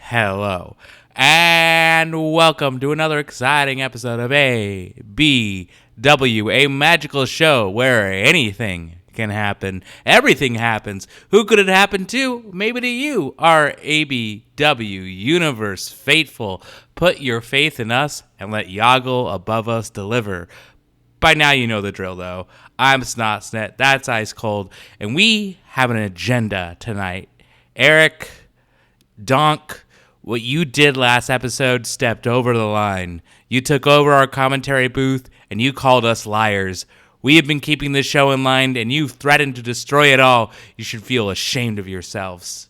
hello, and welcome to another exciting episode of ABW, a magical show where anything can happen. Everything happens. Who could it happen to? Maybe to you, our ABW Universe faithful. Put your faith in us and let Yoggle above us deliver. By now you know the drill, though. I'm Snotsnet, that's Ice Cold, and we have an agenda tonight. Eric, Donk, what you did last episode stepped over the line. You took over our commentary booth, and you called us liars. We have been keeping this show in line, and you threatened to destroy it all. You should feel ashamed of yourselves.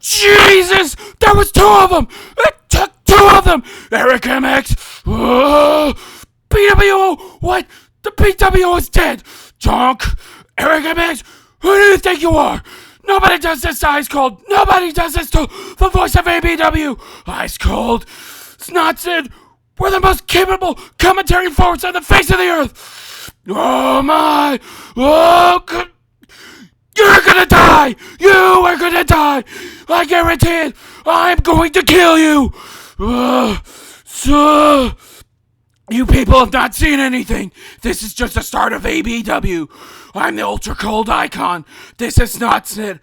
Jesus! There was two of them! It took two of them! Eric MX! PWO! What? The PWO is dead! Junk! Eric MX! Who do you think you are? Nobody does this to Ice Cold! Nobody does this to the voice of ABW! Ice Cold! Snotsid! We're the most capable commentary force on the face of the earth! Oh my! Oh, good. You're gonna die! You are gonna die! I guarantee it! I'm going to kill you! You people have not seen anything! This is just the start of ABW! I'm the ultra cold icon! This is Snotsnit!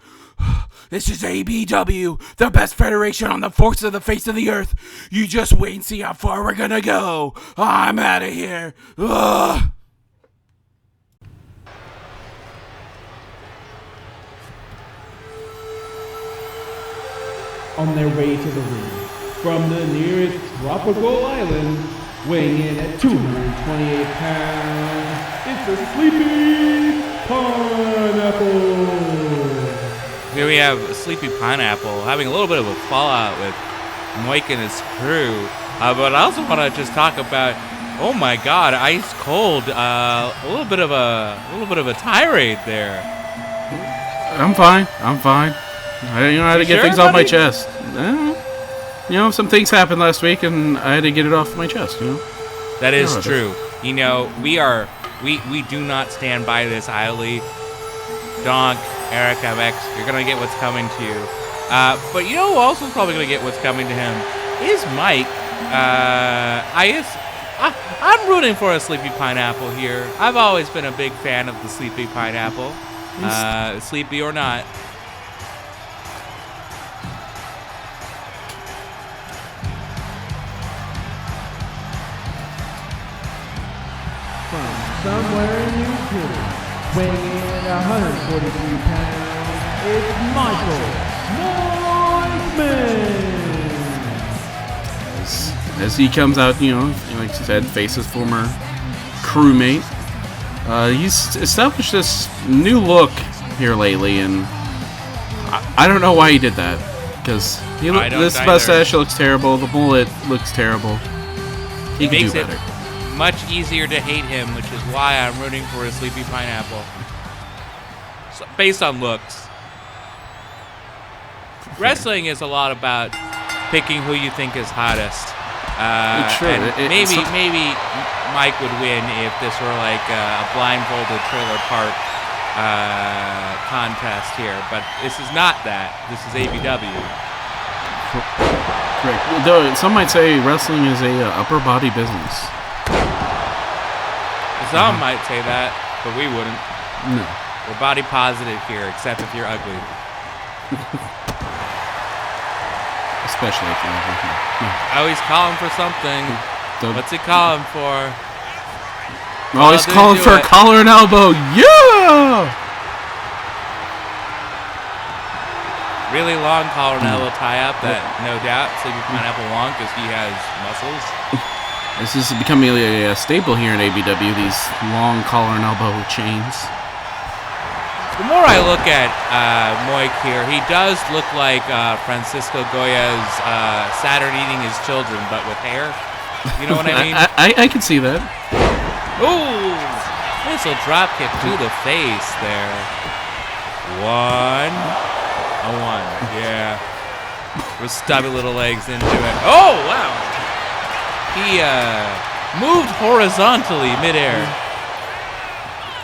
This is ABW, the best federation on the force of the face of the earth! You just wait and see how far we're gonna go! I'm out of here! Ugh. On their way to the ring, from the nearest tropical island, weighing in at 228 pounds, it's the Sleepy Pineapple! Here we have Sleepy Pineapple having a little bit of a fallout with Moik and his crew. But I also want to just talk about, oh my God, Ice Cold, a little bit of a tirade there. I'm fine. I had to get things off my chest. Some things happened last week, and I had to get it off my chest. That is true. We do not stand by this idly. Donk, Eric MX, you're gonna get what's coming to you. But you know who also is probably gonna get what's coming to him is Mike. I'm rooting for a Sleepy Pineapple here. I've always been a big fan of the Sleepy Pineapple. Sleepy or not. From somewhere in New Jersey, weighing in at 143 pounds, it's Michael Moikman! As he comes out, like I said, faces former crewmate. He's established this new look here lately, and I don't know why he did that. Because this mustache looks terrible, the mullet looks terrible. He could do better. Much easier to hate him, which is why I'm rooting for a Sleepy Pineapple. So, based on looks. Wrestling is a lot about picking who you think is hottest. And maybe Mike would win if this were like a blindfolded trailer park contest here, but this is not that. This is ABW. Correct. Though some might say wrestling is a upper body business. Some might say that, but we wouldn't. No. We're body positive here, except if you're ugly. Especially if you're ugly. Oh, he's calling for something. What's he calling for? Oh, he's calling for a collar and elbow. Yeah! Really long collar and elbow tie-up that, no doubt, Sleepy Pineapple won because he has muscles. This is becoming a staple here in ABW, these long collar and elbow chains. The more I look at Moik here, he does look like Francisco Goya's Saturn eating his children, but with hair. You know what I mean? I can see that. Ooh! Missile drop kick to the face there. One. Yeah. With stubby little legs into it. Oh, wow! He moved horizontally midair.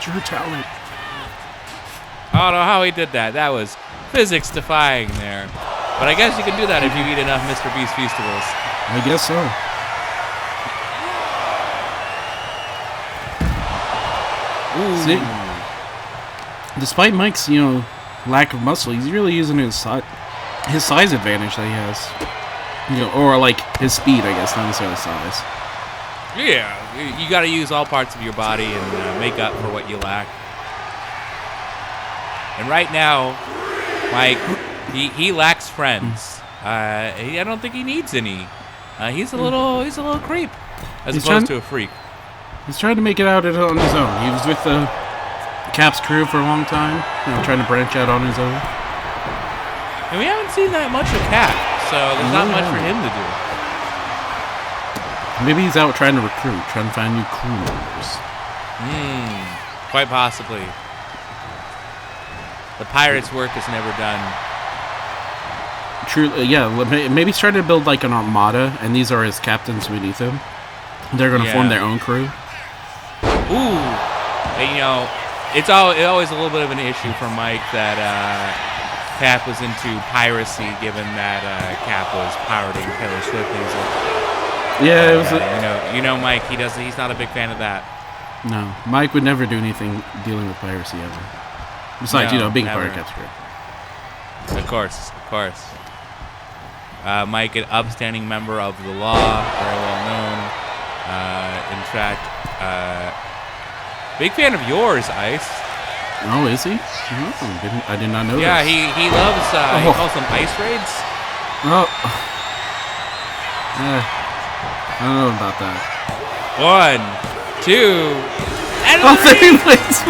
True talent. I don't know how he did that. That was physics defying there. But I guess you can do that if you eat enough Mr. Beast Feastables. I guess so. See, despite Mike's, lack of muscle, he's really using his size advantage that he has. Or like his speed, I guess, not necessarily size. Yeah, you got to use all parts of your body and make up for what you lack. And right now, Mike, he lacks friends. I don't think he needs any. He's a little creep, as opposed to a freak. He's trying to make it out on his own. He was with the Cap's crew for a long time, trying to branch out on his own. And we haven't seen that much of Cap, so there's not much for him to do. Maybe he's out trying to recruit, trying to find new crew members. Quite possibly. The pirate's work is never done. True, yeah. Maybe he's trying to build like an armada, and these are his captains beneath him. They're going to form their own crew. Ooh, and, it's always a little bit of an issue for Mike that Cap was into piracy, given that Cap was pirating Taylor Swift music. Yeah, it was. Mike. He's not a big fan of that. No, Mike would never do anything dealing with piracy ever. Besides, being a pirate Cap's crew. Of course. Mike, an upstanding member of the law, very well known. In fact, big fan of yours, Ice. Oh, is he? I did not know that. Yeah, he loves, he calls them ice raids. Oh. I don't know about that. 1, 2, and there he wins.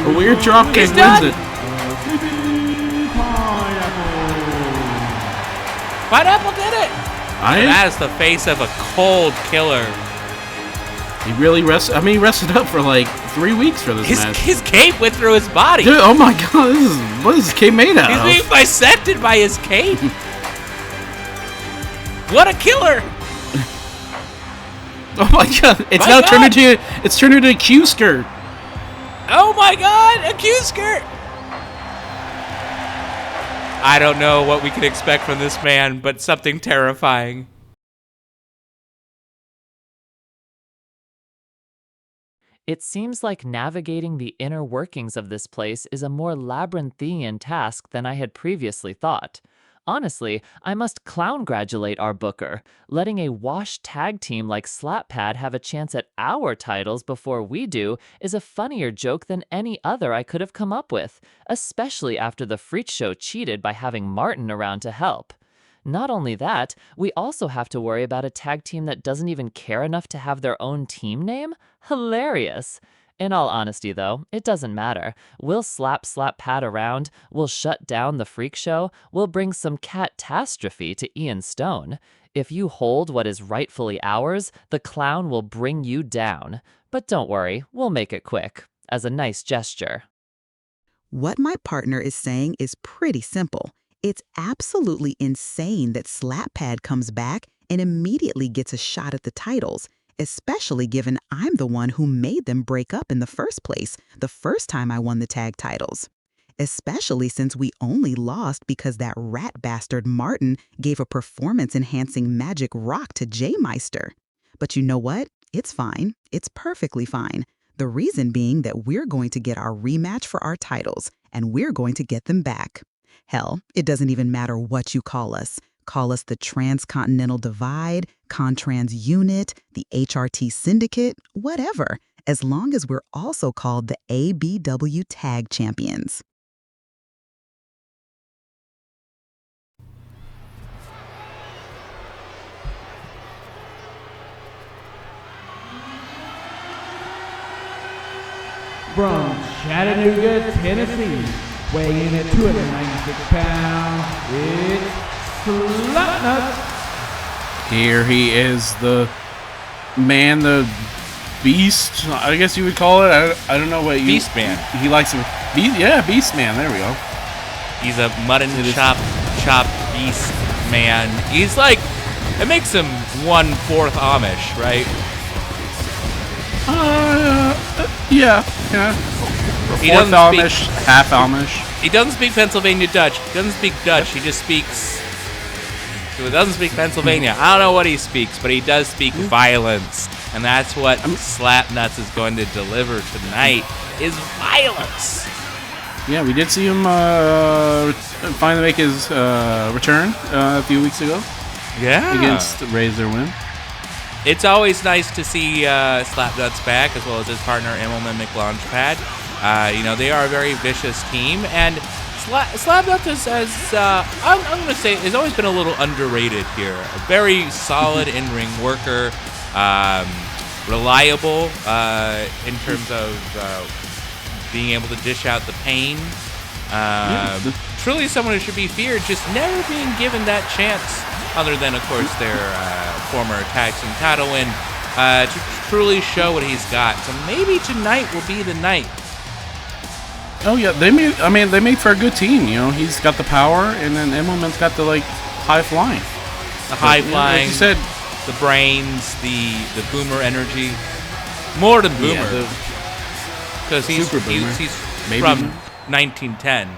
A weird dropkick wins it. Pineapple did it! That is the face of a cold killer. He really rested up for like 3 weeks for this match. His cape went through his body. Dude, oh my god, what is this cape made out of? He's being bisected by his cape. What a killer! Oh my god, it's turned into a Q skirt. Oh my god, a Q skirt! I don't know what we can expect from this man, but something terrifying. It seems like navigating the inner workings of this place is a more labyrinthian task than I had previously thought. Honestly, I must congratulate our booker. Letting a washed tag team like Slap Pad have a chance at our titles before we do is a funnier joke than any other I could have come up with, especially after the Freak Show cheated by having Martin around to help. Not only that, we also have to worry about a tag team that doesn't even care enough to have their own team name? Hilarious! In all honesty, though, it doesn't matter. We'll slap Pat around, we'll shut down the Freak Show, we'll bring some catastrophe to Ian Stone. If you hold what is rightfully ours, the clown will bring you down. But don't worry, we'll make it quick, as a nice gesture. What my partner is saying is pretty simple. It's absolutely insane that Slap Pad comes back and immediately gets a shot at the titles, especially given I'm the one who made them break up in the first place, the first time I won the tag titles. Especially since we only lost because that rat bastard Martin gave a performance-enhancing magic rock to J-Meister. But you know what? It's fine. It's perfectly fine. The reason being that we're going to get our rematch for our titles, and we're going to get them back. Hell, it doesn't even matter what you call us. Call us the Transcontinental Divide, Contrans Unit, the HRT Syndicate, whatever, as long as we're also called the ABW Tag Champions. From Chattanooga, Tennessee, weighing in at 296 pounds, it's Slapnuts. Here he is, the man, the beast, I guess you would call it. I don't know what you... Beast Man. He likes him. Beast Man, there we go. He's a mutton chop beast man. He's like, it makes him 1/4 Amish, right? Yeah. He Fourth doesn't Amish, half Amish. He doesn't speak Pennsylvania Dutch. He doesn't speak Dutch. He just speaks. So he doesn't speak Pennsylvania. I don't know what he speaks, but he does speak violence, and that's what Slapnuts is going to deliver tonight: is violence. Yeah, we did see him finally make his return a few weeks ago. Yeah, against Razor Win. It's always nice to see Slapnuts back, as well as his partner Immelman McLaunchpad. They are a very vicious team, and Slapnuts I'm going to say, has always been a little underrated here. A very solid in-ring worker, reliable in terms of being able to dish out the pain. Truly someone who should be feared, just never being given that chance, other than, of course, their former tag team title win, to truly show what he's got. So maybe tonight will be the night. Oh yeah, they made for a good team. He's got the power, and then Immelman's got the high flying. The high flying, like you said, the brains, the boomer energy, more than boomer, because he's from 1910.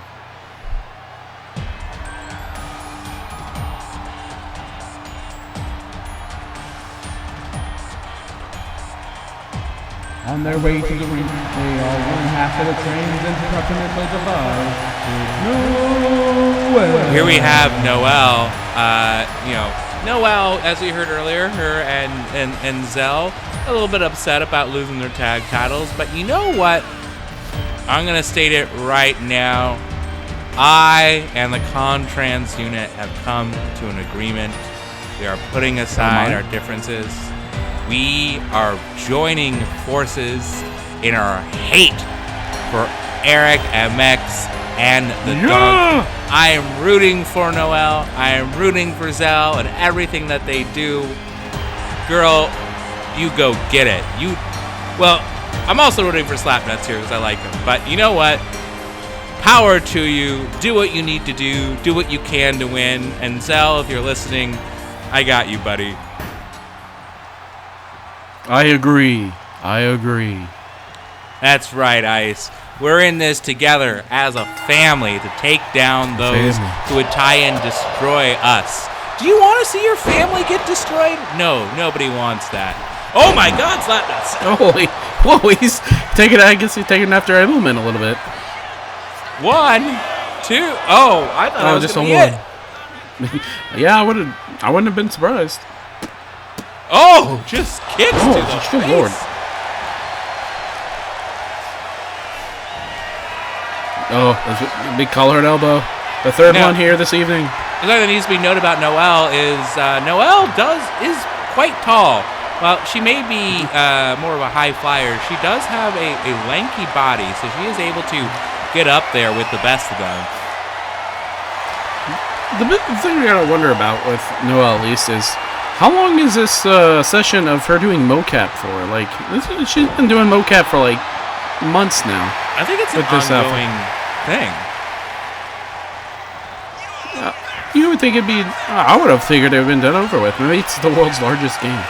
On their way to the ring, they are one half of the trains interrupting Noel. Here we have Noel. Noel, as we heard earlier, her and Zell, a little bit upset about losing their tag titles. But you know what? I'm going to state it right now. I and the Contrans unit have come to an agreement. We are putting aside our differences. We are joining forces in our hate for Eric MX and the Dunk. I am rooting for Noel. I am rooting for Zell and everything that they do. Girl, you go get it. I'm also rooting for Slapnuts here because I like him. But you know what? Power to you. Do what you need to do. Do what you can to win. And Zell, if you're listening, I got you, buddy. I agree. That's right, Ice. We're in this together as a family to take down those who would try and destroy us. Do you want to see your family get destroyed? No, nobody wants that. Oh my God, Slapnuts! Whoa, he's taking after Immelman a little bit. 1, 2. Oh, I thought that was just a one. Yeah, I wouldn't have been surprised. Oh, just kicks to the face. Lord. Oh, that's a big collar and elbow. The third one here this evening. The thing that needs to be noted about Noel is Noel is quite tall. Well, she may be more of a high flyer. She does have a lanky body, so she is able to get up there with the best of them. The thing we gotta wonder about with Noel, at least, is how long is this session of her doing mocap for? She's been doing mocap for months now. I think it's an ongoing thing. You would think it'd be. I would have figured it would have been done over with. Maybe it's the world's largest game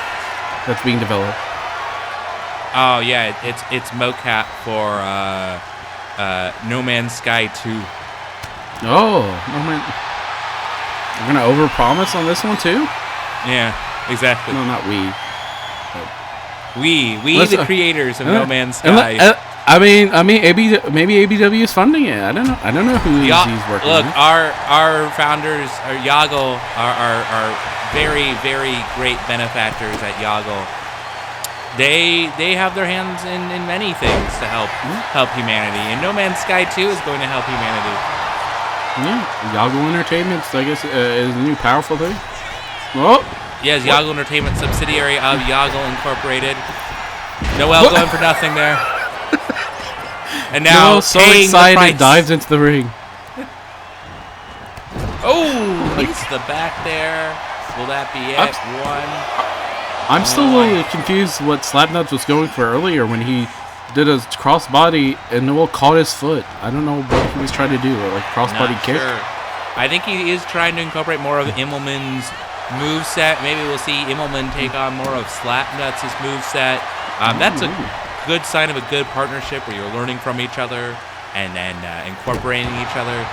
that's being developed. Oh yeah, it's mocap for No Man's Sky 2. Oh, No Man. We're gonna overpromise on this one too. Yeah, exactly. No, not we. We the creators of No Man's Sky. Maybe ABW is funding it. I don't know who he's working with. Look, our founders, Yoggle, are very, very great benefactors at Yoggle. They have their hands in many things to help humanity, and No Man's Sky 2 is going to help humanity. Yeah, Yoggle Entertainment, I guess, is the new powerful thing. Oh, yes, Yoggle Entertainment, subsidiary of Yoggle Incorporated. Noel going for nothing there. And now, Noel, so excited, dives into the ring. Oh, hits the back there. Will that be it? I'm still a little confused what Slapnuts was going for earlier when he did a crossbody and Noel caught his foot. I don't know what he was trying to do, crossbody kick. Sure. I think he is trying to incorporate more of Immelman's moveset. Maybe we'll see Immelman take on more of Slapnuts' moveset. That's a good sign of a good partnership where you're learning from each other. and incorporating each other.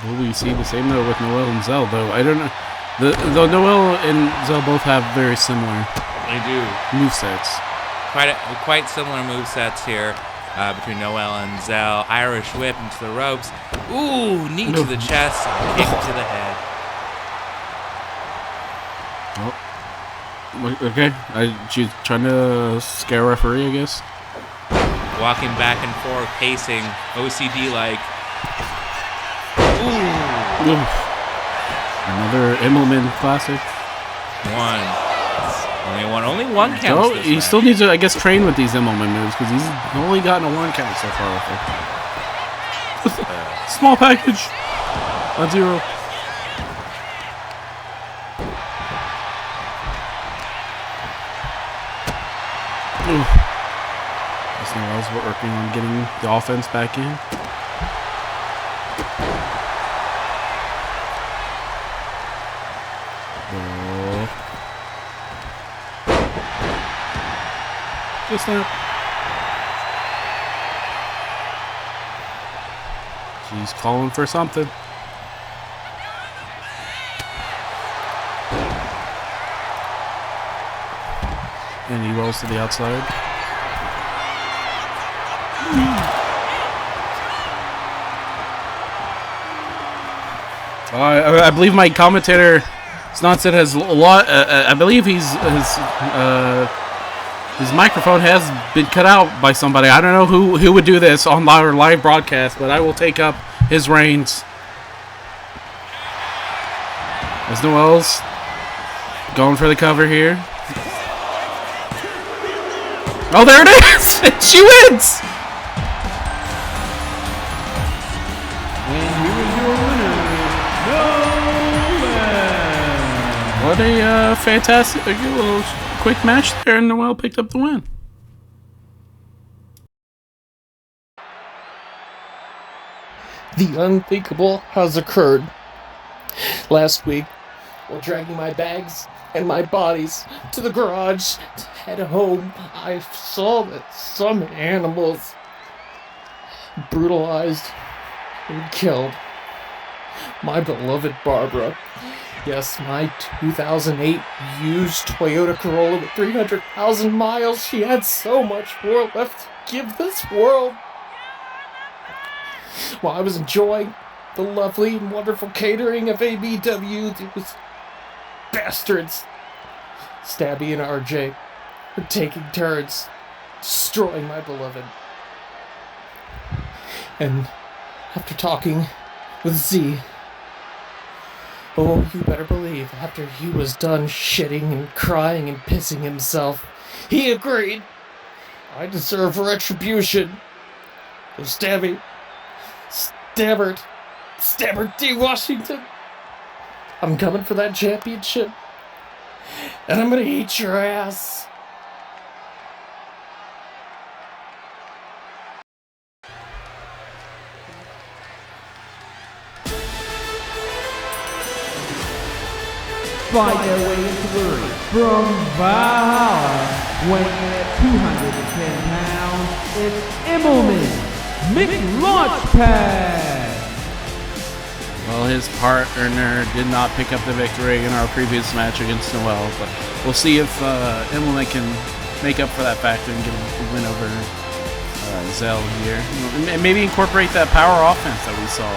Will we see the same though with Noel and Zell though? I don't know. Though Noel and Zell both have very similar They do. movesets. Quite similar movesets here between Noel and Zell. Irish whip into the ropes. Ooh, knee to the chest, kick to the head. Oh. Okay. She's trying to scare referee, I guess. Walking back and forth, pacing, OCD-like. Ooh. Another Immelman classic. Only one count. So he still needs to, I guess, train with these Immelman moves because he's only gotten a 1 count so far. Small package. 1-0. Guess Noel's working on getting the offense back in. Just now. She's calling for something. And he rolls to the outside. I believe my commentator, Snotset, has a lot. I believe his microphone has been cut out by somebody. I don't know who would do this on our live broadcast, but I will take up his reins. As Noel's going for the cover here. Oh, there it is! She wins! And here is your winner, Noel. What a fantastic little quick match there, and Noel picked up the win. The unthinkable has occurred. Last week, while dragging my bags and my bodies to the garage to head home, I saw that some animals brutalized and killed my beloved Barbara. Yes, my 2008 used Toyota Corolla with 300,000 miles. She had so much more left to give this world. While I was enjoying the lovely and wonderful catering of ABW, it was bastards, Stabby and RJ, were taking turns destroying my beloved. And after talking with Z, oh, you better believe, after he was done shitting and crying and pissing himself, he agreed I deserve retribution. So Stabbert D. Washington, I'm coming for that championship, and I'm gonna eat your ass. Fight their way into the ring from Valhalla, weighing in at 210 pounds, it's Immelman McLaunchpad. Well, his partner did not pick up the victory in our previous match against Noel, but we'll see if Immelman can make up for that factor and get a win over Zell here. And maybe incorporate that power offense that we saw.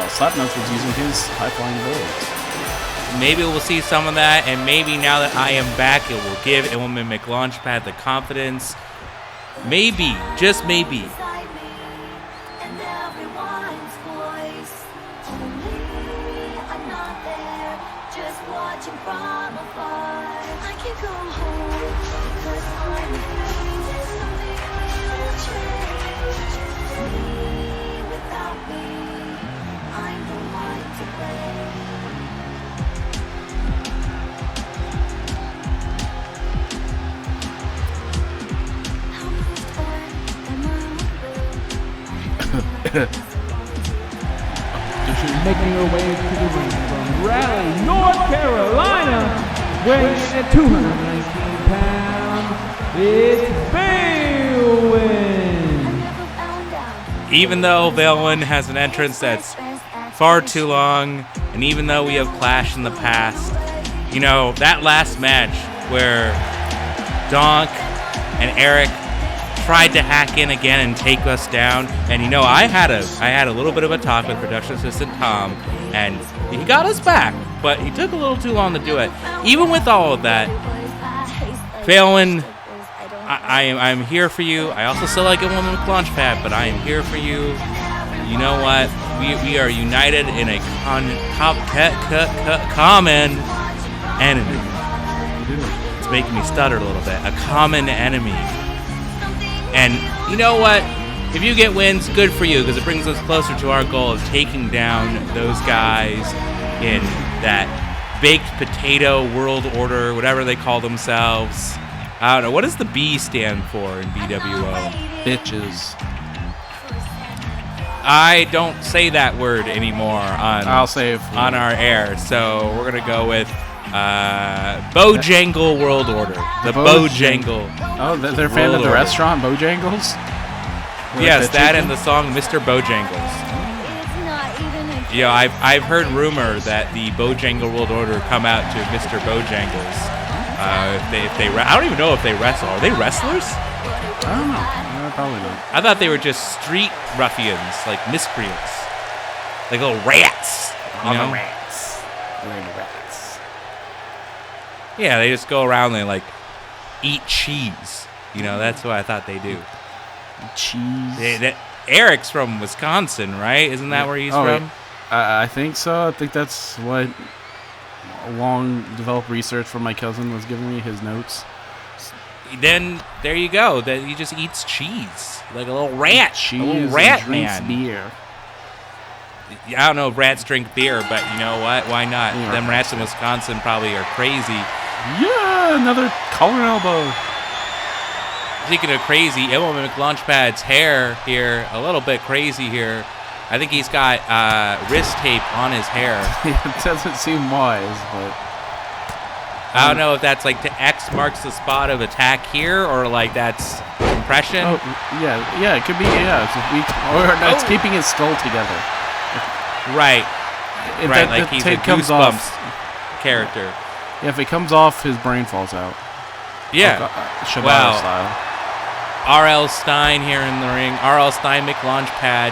Slapnuts was using his high-flying abilities. Maybe we'll see some of that, and maybe now that I am back, it will give Immelman McLaunchpad the confidence. Maybe, just maybe. Making her way to the ring from Raleigh, North Carolina, weighing in at 219 pounds, it's Bailwin. Even though Bailwin has an entrance that's far too long, and even though we have clashed in the past, you know, that last match where Donk and Eric tried to hack in again and take us down, and you know, I had a little bit of a talk with production assistant Tom, and he got us back, but he took a little too long to do it. Even with all of that, Bailwin, I'm here for you. I also still like a woman with Launchpad, but I am here for you. You know what? We are united in a common enemy. It's making me stutter a little bit. A common enemy. And you know what? If you get wins, good for you, because it brings us closer to our goal of taking down those guys in that baked potato world order, whatever they call themselves. I don't know. What does the B stand for in BWO? Bitches. I don't say that word anymore I'll say it on our air, so we're gonna go with Bojangle World Order. The Bojangle. Oh, they're a fan of the restaurant Bojangles? Yes, that and the song Mr. Bojangles. Yeah, I've heard rumor that the Bojangle World Order come out to Mr. Bojangles. If they I don't even know if they wrestle. Are they wrestlers? I don't know. No, probably not. I thought they were just street ruffians, like miscreants, like little rats. You know? Rats. We're in rats. Yeah, they just go around and like eat cheese. You know, that's what I thought they do. Cheese. Eric's from Wisconsin, right? Isn't that where he's from? I think so. I think that's what long developed research from my cousin was giving me, his notes. Then there you go. That he just eats cheese like a little rat. Cheese, a little rat drinks man. Beer. I don't know if rats drink beer, but you know what? Why not? Yeah. Them rats in Wisconsin probably are crazy. Yeah, another collar and elbow. Speaking of crazy, Immelman McLaunchpad's hair here, a little bit crazy here. I think he's got wrist tape on his hair. It doesn't seem wise, but I don't know if that's like X marks the spot of attack here, or like that's compression. oh yeah, it could be it's keeping his skull together. Right, If right, that- like that he's a tape comes Goosebumps off- character. Yeah, if it comes off, his brain falls out. Yeah. Shibata Wow. style. R.L. Stein here in the ring. R.L. Stein McLaunchpad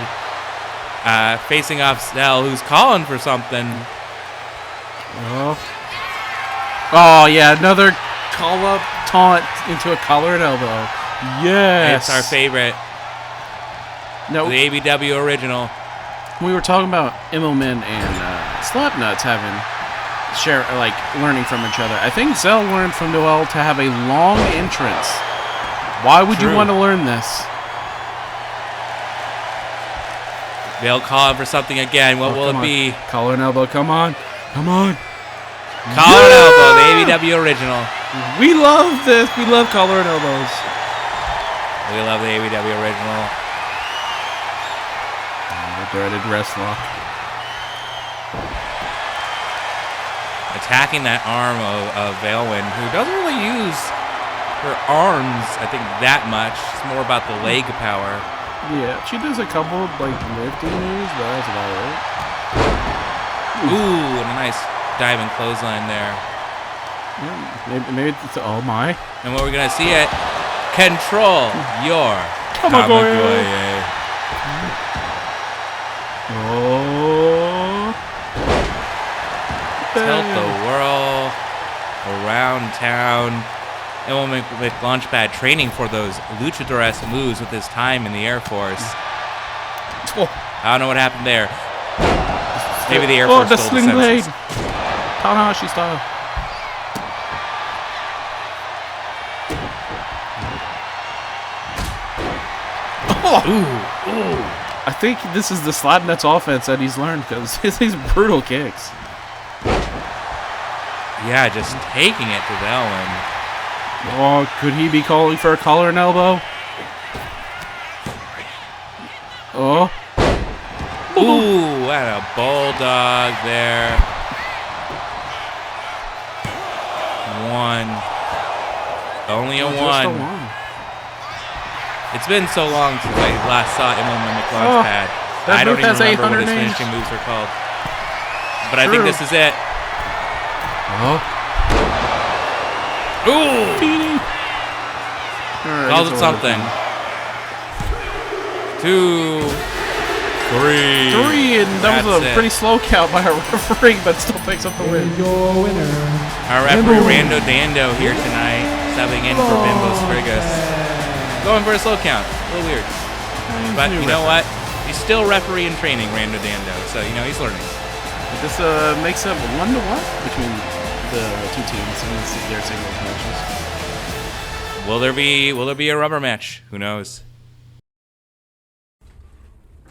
facing off Snell, who's calling for something. Oh yeah, another call up taunt into a collar and elbow. Yes, It's our favorite, No, the ABW original. we were talking about Immelman and Slapnuts learning from each other. I think Zell learned from Noel to have a long entrance. Why would you True. want to learn this? They'll call him for something again. What will Come it on. be? Collar and elbow, come on. Collar and elbow, the ABW original. We love this. We love collar and elbows. We love the ABW original. The dreaded wrist lock. Attacking that arm of Vailwin, who doesn't really use her arms, I think, that much. It's more about the leg power. Yeah, she does a couple lifting moves, but that's about it. Ooh, and a nice diving clothesline there. Yeah, maybe it's, oh my. And what we're going to see it, control your Kamagoye. Oh. Tilt the whirl around town. Immelman McLaunchpad training for those luchador-esque moves with his time in the Air Force. I don't know what happened there. Maybe the Air Force the stole sling blade. senses. Tanahashi style. Ooh. I think this is the Slapnuts offense that he's learned because these brutal kicks. Yeah, just taking it to Vailwin. Oh, could he be calling for a collar and elbow? Oh. Ooh, and a bulldog there. One. Only a Just one. a one. It's been so long since I last saw MLM McLeod's pad. that I don't move even has remember what 800 his names. finishing moves are called. But I think True. this is it. Oh. Ooh! Alright, Calls it that's a lot of something. fun. 2, 3. 3, and that was That's a it. pretty slow count by our referee, but still picks up the win. Here's your winner. Our referee Rando Dando here tonight, subbing in for Bimbo Sprigus. Going for a slow count. A little weird. But you know what? He's still referee in training, Rando Dando. So, he's learning. But this makes it 1-1 between the two teams in their singles matches. Will there be a rubber match? Who knows?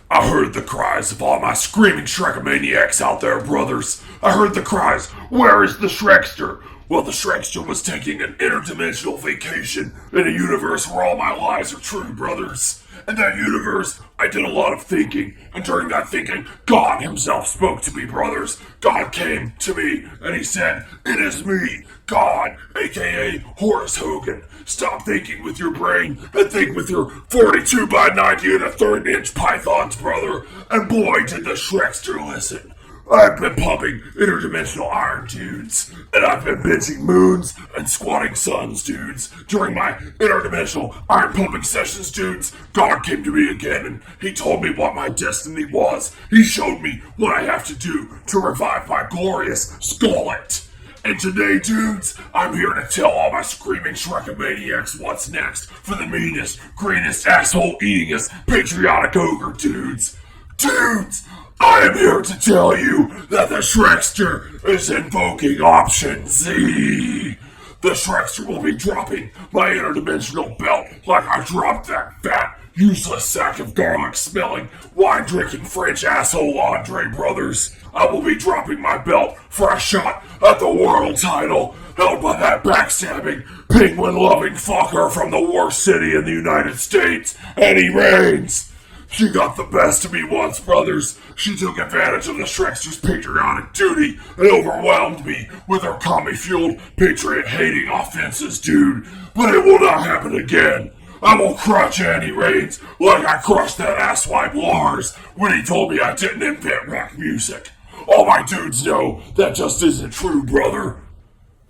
I heard the cries of all my screaming Shrekamaniacs out there, brothers. I heard the cries, where is the Shrekster? Well, the Shrekster was taking an interdimensional vacation in a universe where all my lies are true, brothers. In that universe, I did a lot of thinking, and during that thinking, God himself spoke to me, brothers. God came to me, and he said, "It is me, God, aka Horace Hogan. Stop thinking with your brain and think with your 42 by 90 and a third inch pythons, brother." And boy, did the Shrekster listen. I've been pumping interdimensional iron, dudes, and I've been binging moons and squatting suns, dudes. During my interdimensional iron pumping sessions, dudes, God came to me again and he told me what my destiny was. He showed me what I have to do to revive my glorious Skullet. And today, dudes, I'm here to tell all my screaming Shrekamaniacs what's next for the meanest, greenest, asshole-eatingest, patriotic ogre, dudes. Dudes! I am here to tell you that the Shrekster is invoking Option Z. The Shrekster will be dropping my interdimensional belt like I dropped that fat, useless sack of garlic-smelling, wine-drinking French asshole Andre, brothers. I will be dropping my belt for a shot at the world title held by that backstabbing, penguin-loving fucker from the worst city in the United States, Eddie Reigns. She got the best of me once, brothers. She took advantage of the Shrekster's patriotic duty and overwhelmed me with her commie-fueled, patriot-hating offenses, dude. But it will not happen again. I will crush Andy Reigns like I crushed that asswipe Lars when he told me I didn't invent rock music. All my dudes know that just isn't true, brother.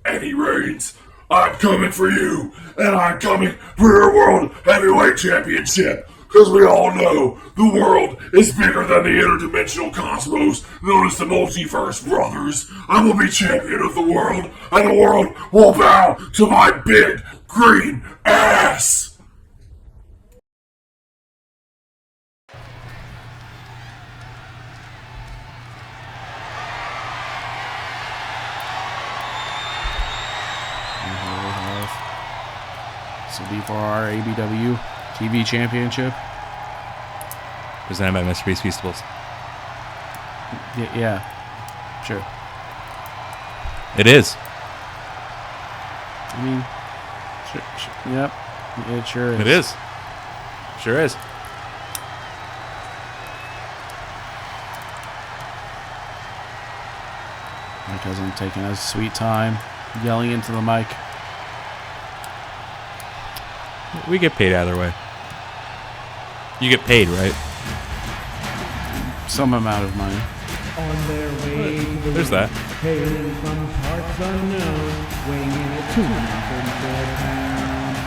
Andy Reigns, I'm coming for you, and I'm coming for your World Heavyweight Championship. Because we all know the world is bigger than the interdimensional cosmos known as the multiverse, brothers. I will be champion of the world, and the world will bow to my big green ass. So before our ABW TV Championship. Presented by Mr. Beast Feastables. Yeah, sure. It is. I mean, yep, it sure is. It is. Sure is. My cousin taking his sweet time, yelling into the mic. We get paid either way. You get paid, right? Some amount of money. On their way to the There's that. hailing from parts unknown, weighing in at 234 pounds,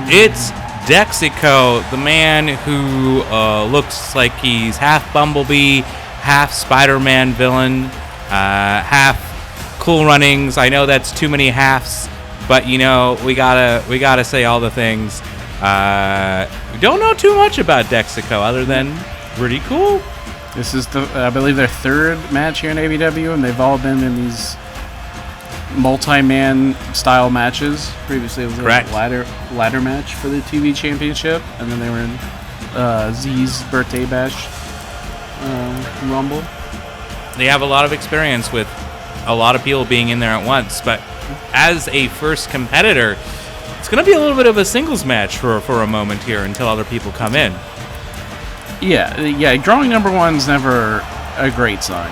It's Dexico, the man who looks like he's half Bumblebee, half Spider-Man villain, half Cool Runnings. I know that's too many halves, but we gotta say all the things. We don't know too much about Dexico other than pretty cool. This is I believe their third match here in ABW, and they've all been in these multi-man style matches. Previously, it was a ladder match for the TV Championship, and then they were in Z's Birthday Bash Rumble. They have a lot of experience with a lot of people being in there at once, but as a first competitor, it's going to be a little bit of a singles match for a moment here until other people come in. Yeah, drawing number one's never a great sign.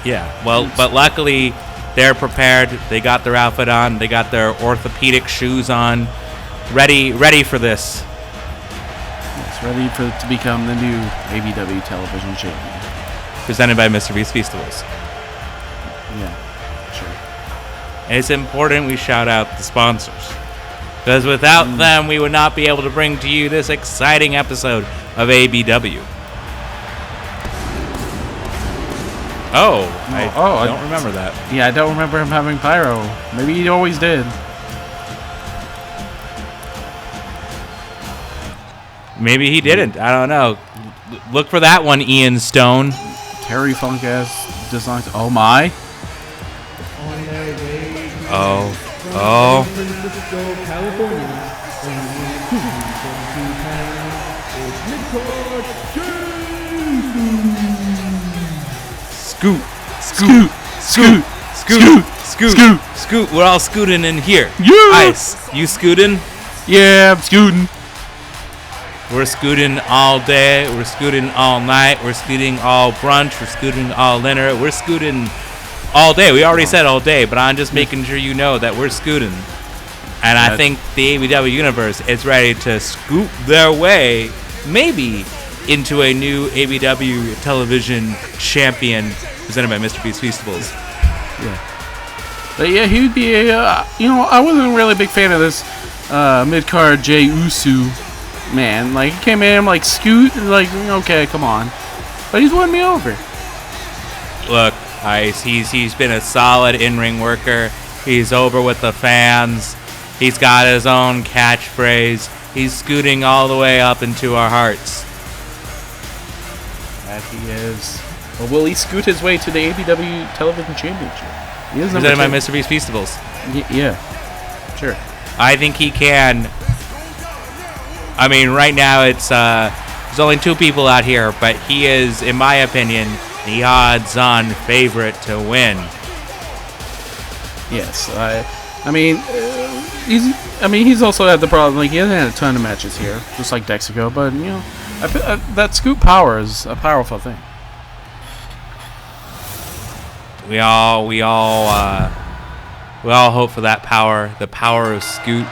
Yeah, well, but luckily They're prepared. They got their outfit on. They got their orthopedic shoes on. Ready for this. It's ready to become the new ABW television champion. Presented by Mr. Beast Feastables. Yeah, sure. And it's important we shout out the sponsors. Because without them, we would not be able to bring to you this exciting episode of ABW. I don't remember that. Yeah, I don't remember him having pyro. Maybe he always did. Maybe he didn't. I don't know. Look for that one, Ian Stone. Terry Funk ass designs. Oh my. Oh. San Francisco, California, weighing in at 272 pounds, it's Mid-Card Scoot. We're all scooting in here. Yeah. Ice. You scooting? Yeah, I'm scooting. We're scooting all day. We're scooting all night. We're scooting all brunch. We're scooting all dinner. We're scooting all day. We already said all day, but I'm just making sure you know that we're scooting. And I think the ABW universe is ready to scoot their way, maybe, into a new ABW television champion presented by Mr. Beast Feastables. Yeah. But yeah, he would be a, I wasn't really a big fan of this mid-card Jey Uso man. Like, he came in, like, scoot, like, okay, come on. But he's won me over. Look, Ice, he's been a solid in-ring worker. He's over with the fans. He's got his own catchphrase. He's scooting all the way up into our hearts. That he is. Well, will he scoot his way to the ABW Television Championship? He is Presented by Mr. Beast Feastables. Yeah, sure. I think he can. I mean, right now it's there's only two people out here, but he is, in my opinion, the odds-on favorite to win. Yes, he's also had the problem. Like, he hasn't had a ton of matches here, just like Dexico. But that scoop power is a powerful thing. We all hope for that power, the power of Scoot.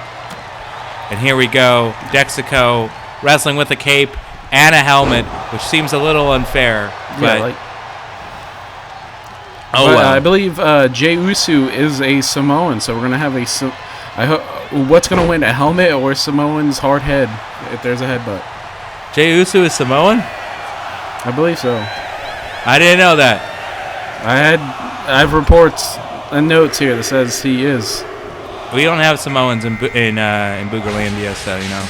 And here we go, Dexico wrestling with a cape and a helmet, which seems a little unfair. But I believe Jey Uso is a Samoan, so we're gonna have what's gonna win, a helmet or Samoan's hard head if there's a headbutt? Jey Uso is Samoan? I believe so. I didn't know that. I have reports and notes here that says he is. We don't have Samoans in Boogerlandia, so you know.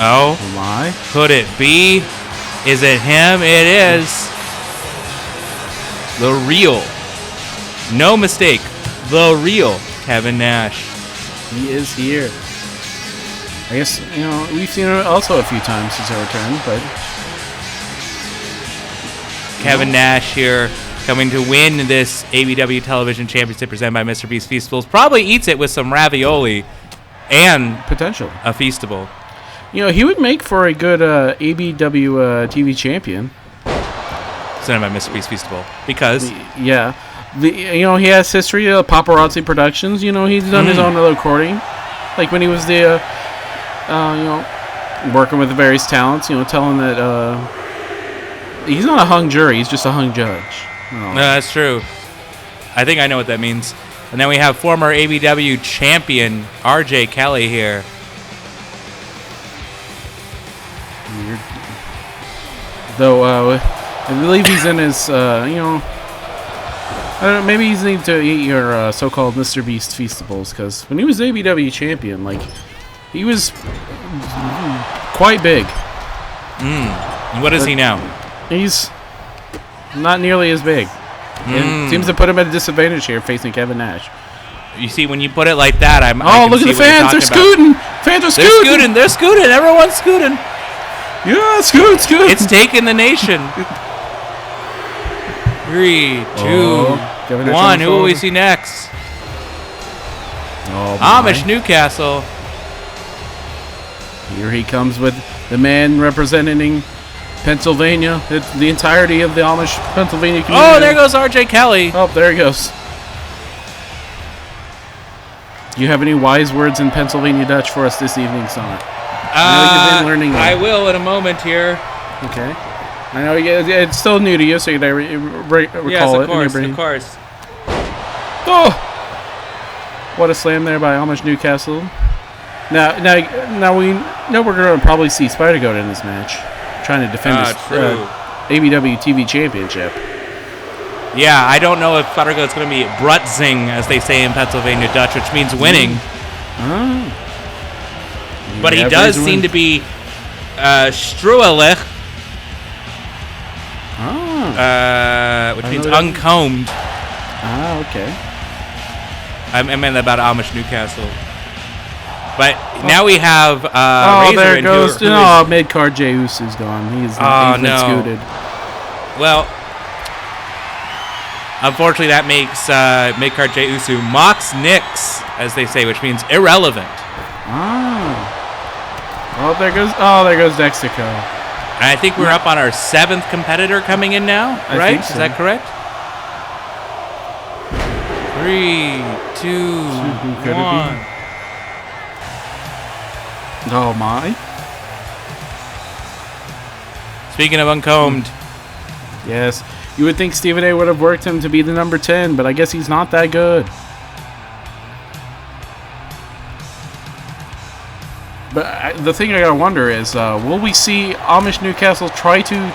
Oh. Why? Could it be? Is it him? It is. The real. No mistake. The real Kevin Nash. He is here. I guess, we've seen him also a few times since our return, but Kevin Nash here, coming to win this ABW Television Championship presented by Mr. Beast Feastables. Probably eats it with some ravioli and potentially a Feastable. He would make for a good ABW TV champion. Presented by Mr. Beast Feastable. Because he has history of Paparazzi Productions. He's done his own recording, like when he was working with the various talents. Telling that he's not a hung jury; he's just a hung judge. No, that's true. I think I know what that means. And then we have former ABW champion RJ Kelly here. Weird. Though, I believe he's in his, I don't know, maybe he's need to eat your so-called Mr. Beast Feastables, because when he was ABW champion, like, he was quite big. What is he now? He's not nearly as big. It seems to put him at a disadvantage here facing Kevin Nash. You see, when you put it like that, I look at the fans! They're scooting! Fans are scooting! They're scooting! Everyone's scooting! Yeah, scoot! It's taking the nation. 3, 2, 1. Who will we see next? Amish Newcastle. Here he comes with the man representing Pennsylvania. It's the entirety of the Amish Pennsylvania community. Oh, there goes R.J. Kelly. Oh, there he goes. Do you have any wise words in Pennsylvania Dutch for us this evening, Summer? I know you've been learning them. I will in a moment here. Okay. I know it's still new to you, so you gotta recall Yes, it of course, in your brain. of course. Oh! What a slam there by Amish Newcastle. Now we know we're going to probably see Spider-Goat in this match, trying to defend his ABW TV Championship. Yeah, I don't know if Spider-Goat's going to be brutzing, as they say in Pennsylvania Dutch, which means winning. Oh. But he does seem to be struwelig, which means uncombed. Ah, okay. I meant about Amish Newcastle. But now we have Razor. There it goes. Mid-card Jey Uso's gone. He's been scooted. Well, unfortunately, that makes mid-card Jey Uso Mox Nix, as they say, which means irrelevant. Oh, there goes Dexico. And I think we're up on our 7th competitor coming in now, right? Think so. Is that correct? 3, 2, 1. Oh my! Speaking of uncombed, yes, you would think Stephen A would have worked him to be the number 10, but I guess he's not that good. But the thing I gotta wonder is, will we see Amish Newcastle try to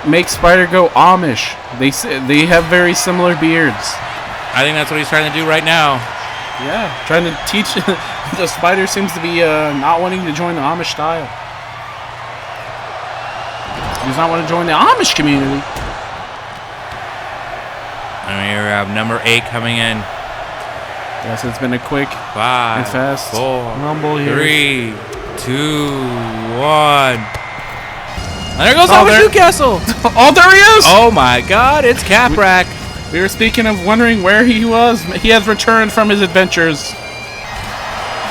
make Spider go Amish? They have very similar beards. I think that's what he's trying to do right now. Yeah, trying to teach. The Spider seems to be not wanting to join the Amish style. He does not want to join the Amish community. And we have number 8 coming in. Yes, it's been a quick 5, and fast 4, rumble here. 3, 2, 1. And there goes Amish Newcastle. Oh, there he is! Oh my God, it's Caprack. We were speaking of wondering where he was. He has returned from his adventures.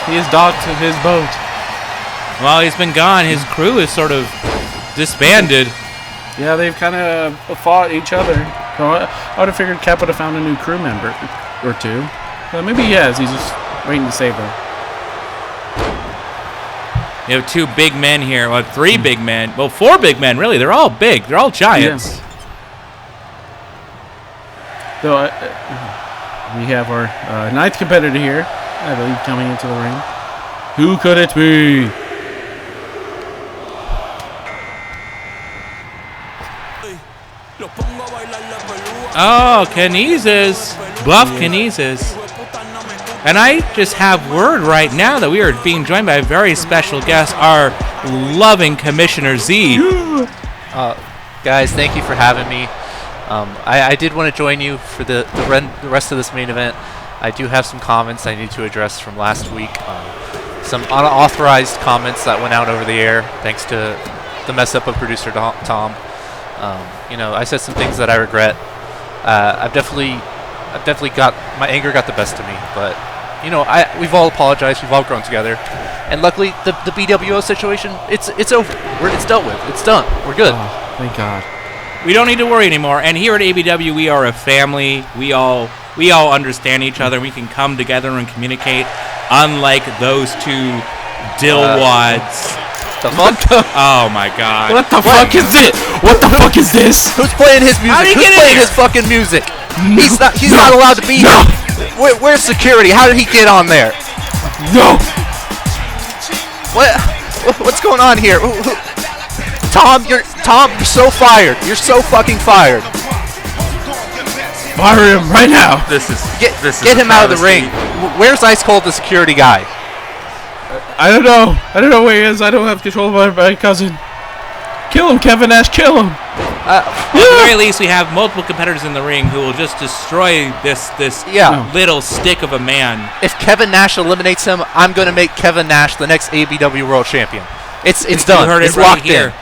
He has docked his boat. While he's been gone, his crew is sort of disbanded. Yeah, they've kind of fought each other. So I would have figured Cap would have found a new crew member or two. But maybe he has. He's just waiting to save them. You have 2 big men here. Well, 3 big men. Well, 4 big men, really. They're all big. They're all giants. Yeah. So we have our 9th competitor here, I believe, coming into the ring. Who could it be? Oh, Kinesis. Buff Kinesis. And I just have word right now that we are being joined by a very special guest, our loving Commissioner Z. Guys, thank you for having me. I did want to join you for the rest of this main event. I do have some comments I need to address from last week. Some unauthorized comments that went out over the air, thanks to the mess up of producer Tom. I said some things that I regret. I've definitely got my anger got the best of me, but we've all apologized. We've all grown together, and luckily the BWO situation it's over. It's dealt with. It's done. We're good. Oh, thank God. We don't need to worry anymore. And here at ABW, we are a family. We all understand each other. We can come together and communicate. Unlike those 2 dillwads. The fuck? Oh my God! What the fuck is this? What the fuck is this? Who's playing his music? Who's playing his fucking music? He's not allowed to be here. Where's security? How did he get on there? No. What's going on here? Tom, you're so fired. You're so fucking fired. Fire him right now. Get him out of the ring. Where's Ice Cold, the security guy? I don't know where he is. I don't have control of my cousin. Kill him, Kevin Nash. Kill him. At the very least, we have multiple competitors in the ring who will just destroy this little stick of a man. If Kevin Nash eliminates him, I'm going to make Kevin Nash the next ABW World Champion. It's done. You heard it's it right locked here. in.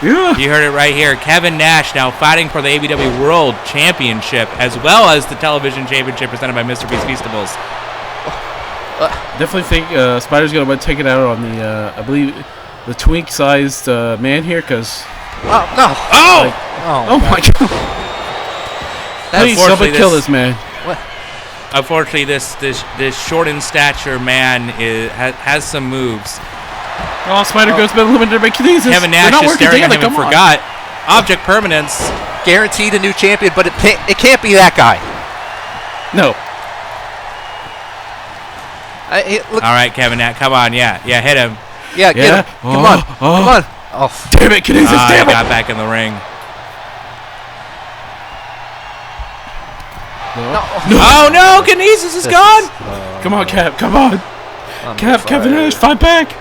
Yeah. You heard it right here. Kevin Nash now fighting for the ABW World Championship as well as the Television Championship presented by Mr. Beast Feastables. Definitely think Spider's going to take it out on the, I believe, the twink-sized man here, because Oh no! Oh! Oh my god! Please, somebody kill this man. Unfortunately, this short in stature man has some moves. Oh, Spider-Ghost been eliminated by kinesis. Kevin Nash is staring at him and forgot. Object permanence. Guaranteed a new champion, but it can't be that guy. No. All right, Kevin Nash, come on, yeah, hit him. Yeah, get him. Come on. Oh, damn it, kinesis, damn it. Got back in the ring. No. Oh no, kinesis is gone. Come on, Cap, come on. Kevin Nash, fight back.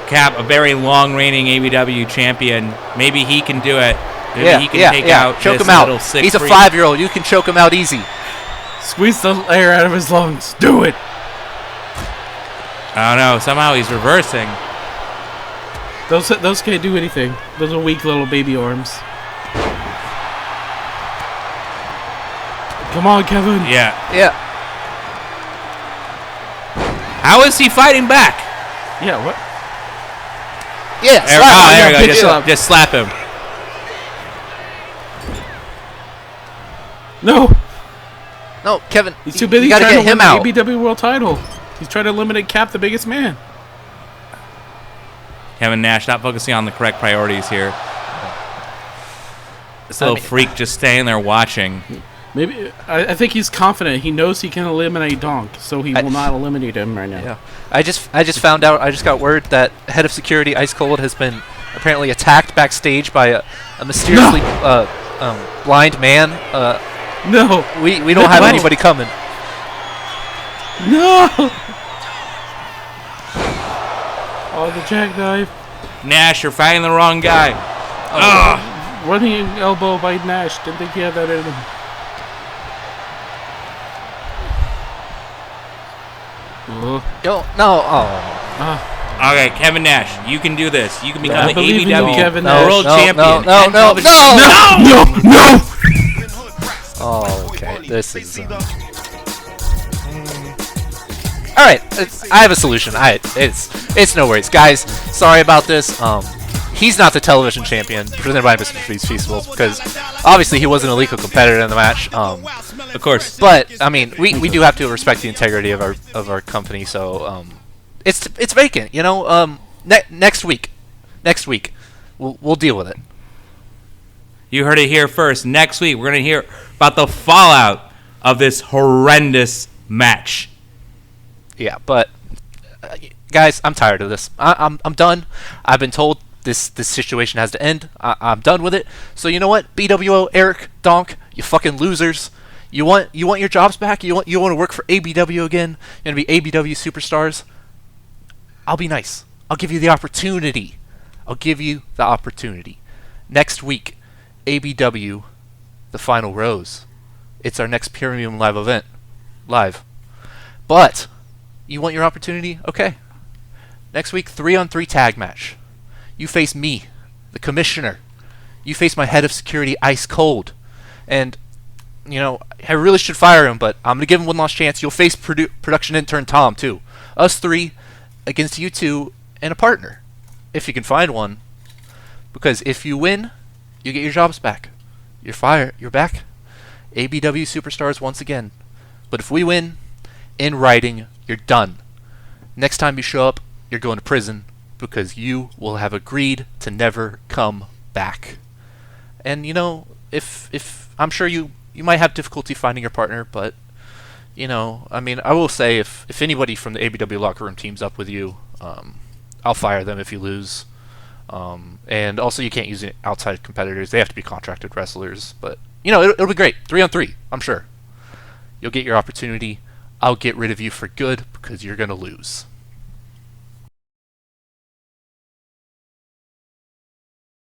Cap, a very long reigning AEW champion. Maybe he can do it. Maybe he can take out choke this him out. little 6'3". He's a 5-year-old. You can choke him out easy. Squeeze the air out of his lungs. Do it. I don't know. Somehow he's reversing. Those can't do anything. Those are weak little baby arms. Come on, Kevin. Yeah. How is he fighting back? Yeah, what? Yeah, there we go. Just slap him. No, Kevin. He's too busy trying trying to get him win out. the ABW World Title. He's trying to eliminate Cap, the biggest man. Kevin Nash not focusing on the correct priorities here. This little freak just staying there watching. Maybe I think he's confident. He knows he can eliminate Donk, so he will not eliminate him right now. Yeah. I just found out. I just got word that head of security Ice Cold has been apparently attacked backstage by a mysteriously blind man. No. We don't have anybody coming. No. Oh, the jackknife. Nash, you're fighting the wrong guy. Running elbow by Nash. Didn't think he had that in him. No. Okay, Kevin Nash, you can do this. You can become the believe in you, AEW Kevin World Nash. Champion. No. Oh, okay. This is. All right, I have a solution. It's no worries, guys. Sorry about this. He's not the television champion presented by Mr. Freeze Feastables because obviously he wasn't a legal competitor in the match. Of course. But I mean, we do have to respect the integrity of our company. So it's vacant. You know. Next week, we'll deal with it. You heard it here first. Next week, we're going to hear about the fallout of this horrendous match. Yeah, but guys, I'm tired of this. I'm done. I've been told this situation has to end. I'm done with it. So you know what, BWO, Eric, Donk, you fucking losers. You want your jobs back? You want to work for ABW again? You want to be ABW superstars? I'll be nice. I'll give you the opportunity. Next week, ABW, the Final Rose. It's our next premium live event. But you want your opportunity? Okay. Next week, 3-on-3 tag match. You face me, the commissioner. You face my head of security, Ice Cold. And, you know, I really should fire him, but I'm going to give him one last chance. You'll face production intern Tom, too. Us three against you two and a partner, if you can find one. Because if you win, you get your jobs back. You're fired. You're back. ABW superstars once again. But if we win, in writing, you're done. Next time you show up, you're going to prison because you will have agreed to never come back. And you know, if I'm sure you might have difficulty finding your partner, but you know, I mean, I will say if anybody from the ABW locker room teams up with you, I'll fire them if you lose. And also, you can't use outside competitors; they have to be contracted wrestlers. But you know, it'll be great. 3-on-3, I'm sure. You'll get your opportunity. I'll get rid of you for good because you're gonna lose.